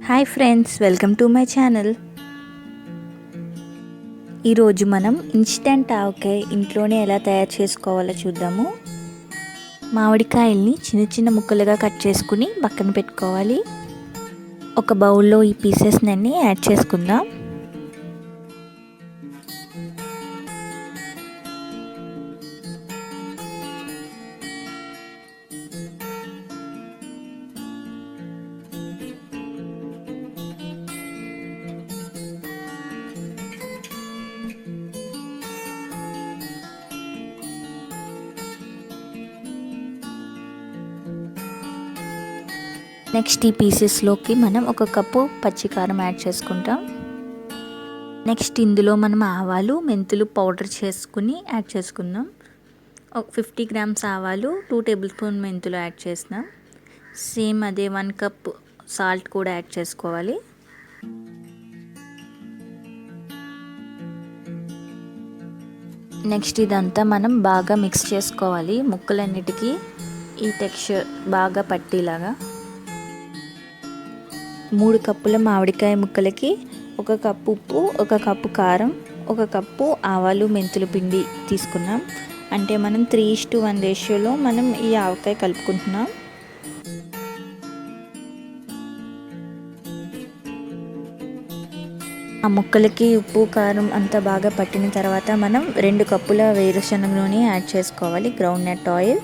Hi friends, welcome to my channel. ఈరోజు మనం instant ఆవకాయ ఇంట్లోనే ఎలా తయారు చేసుకోవాలో చూద్దాము. మామిడికాయల్ని చిన్న చిన్న ముక్కలుగా కట్ చేసుకుని పక్కన పెట్టుకోవాలి. ఒక బౌల్లో ఈ పీసెస్ని అన్నీ యాడ్ చేసుకుందాం. నెక్స్ట్ ఈ పీసెస్లోకి మనం ఒక కప్పు పచ్చికారం యాడ్ చేసుకుంటాం. నెక్స్ట్ ఇందులో మనం ఆవాలు మెంతులు పౌడర్ చేసుకుని యాడ్ చేసుకుందాం. ఒక 50 గ్రామ్స్ ఆవాలు, 2 టేబుల్ స్పూన్ మెంతులు యాడ్ చేసినాం. సేమ్ అదే 1 కప్ సాల్ట్ కూడా యాడ్ చేసుకోవాలి. నెక్స్ట్ ఇదంతా మనం బాగా మిక్స్ చేసుకోవాలి. ముక్కలన్నిటికీ ఈ టెక్స్చర్ బాగా పట్టేలాగా. 3 కప్పుల మామిడికాయ ముక్కలకి 1 కప్పు ఉప్పు, 1 కప్పు కారం, 1 కప్పు ఆవాలు మెంతులు పిండి తీసుకున్నాం. అంటే మనం 3:1 రేషియోలో మనం ఈ ఆవకాయ కలుపుకుంటున్నాం. ఆ ముక్కలకి ఉప్పు కారం అంతా బాగా పట్టిన తర్వాత మనం 2 కప్పుల వేరుశనగ నూనె యాడ్ చేసుకోవాలి, గ్రౌండ్ నట్ ఆయిల్.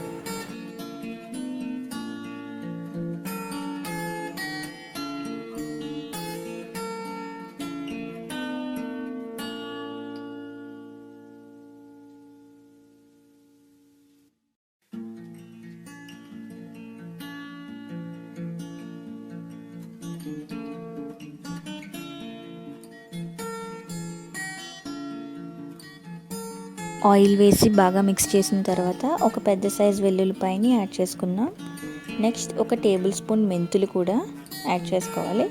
ఆయిల్ వేసి బాగా మిక్స్ చేసిన తర్వాత ఒక పెద్ద సైజ్ వెల్లుల్లిపాయని యాడ్ చేసుకున్నాం. నెక్స్ట్ 1 టేబుల్ స్పూన్ మెంతులు కూడా యాడ్ చేసుకోవాలి.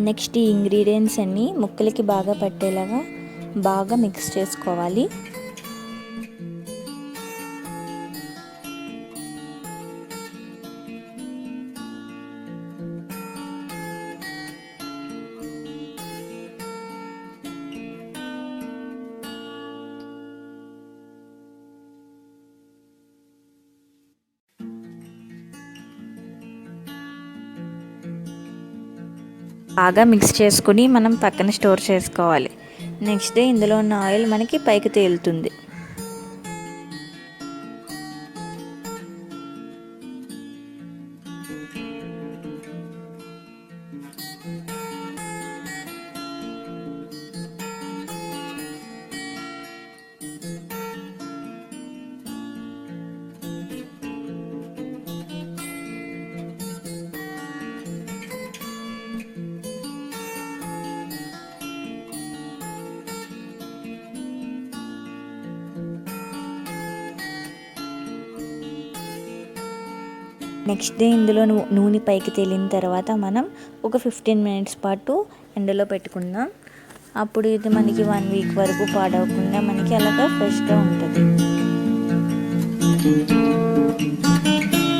నెక్స్ట్ ఈ ఇంగ్రీడియంట్స్ అన్నీ ముక్కలకి బాగా పట్టేలాగా బాగా మిక్స్ చేసుకోవాలి. బాగా మిక్స్ చేసుకుని మనం పక్కన స్టోర్ చేసుకోవాలి. నెక్స్ట్ డే ఇందులో ఉన్న ఆయిల్ మనకి పైకి తేలుతుంది. నెక్స్ట్ డే ఇందులో నూనె పైకి తేలిన తర్వాత మనం ఒక 15 మినిట్స్ పాటు ఎండలో పెట్టుకుందాం. అప్పుడు ఇది మనకి 1 వీక్ వరకు పాడవకుండా మనకి అలాగా ఫ్రెష్గా ఉంటుంది.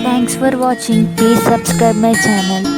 Thanks for watching. Please subscribe my channel.